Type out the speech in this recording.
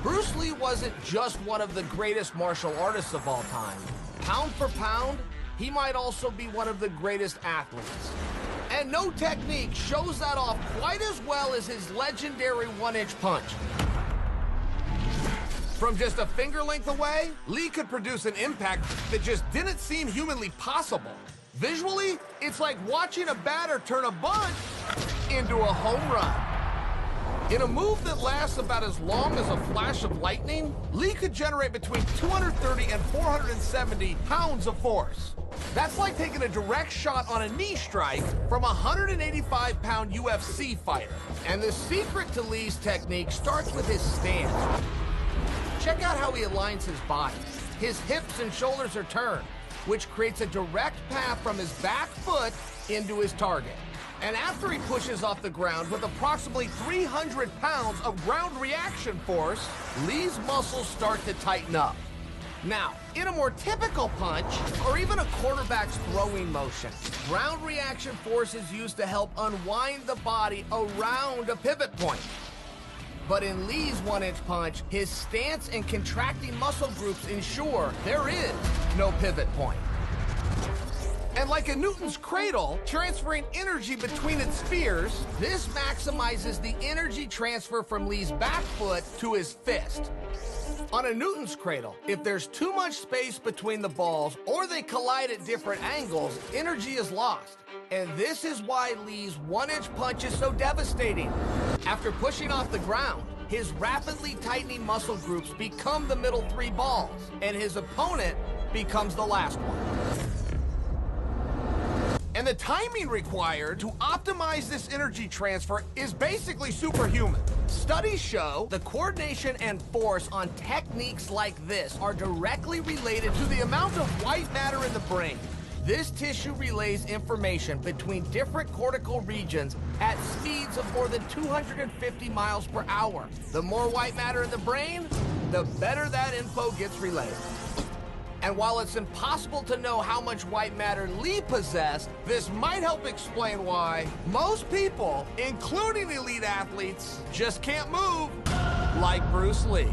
Bruce Lee wasn't just one of the greatest martial artists of all time. Pound for pound, he might also be one of the greatest athletes. And no technique shows that off quite as well as his legendary one-inch punch. From just a finger length away, Lee could produce an impact that just didn't seem humanly possible. Visually, it's like watching a batter turn a bunt into a home run. In a move that lasts about as long as a flash of lightning, Lee could generate between 230 and 470 pounds of force. That's like taking a direct shot on a knee strike from a 185-pound UFC fighter. And the secret to Lee's technique starts with his stance. Check out how he aligns his body. His hips and shoulders are turned, which creates a direct path from his back foot into his target. And after he pushes off the ground with approximately 300 pounds of ground reaction force, Lee's muscles start to tighten up. Now, in a more typical punch, or even a quarterback's throwing motion, ground reaction force is used to help unwind the body around a pivot point. But in Lee's one-inch punch, his stance and contracting muscle groups ensure there is no pivot point. And like a Newton's cradle, transferring energy between its spheres, this maximizes the energy transfer from Lee's back foot to his fist. On a Newton's cradle, if there's too much space between the balls or they collide at different angles, energy is lost. And this is why Lee's one-inch punch is so devastating. After pushing off the ground, his rapidly tightening muscle groups become the middle three balls, and his opponent becomes the last one. And the timing required to optimize this energy transfer is basically superhuman. Studies show the coordination and force on techniques like this are directly related to the amount of white matter in the brain. This tissue relays information between different cortical regions at speeds of more than 250 miles per hour. The more white matter in the brain, the better that info gets relayed. And while it's impossible to know how much white matter Lee possessed, this might help explain why most people, including elite athletes, just can't move like Bruce Lee.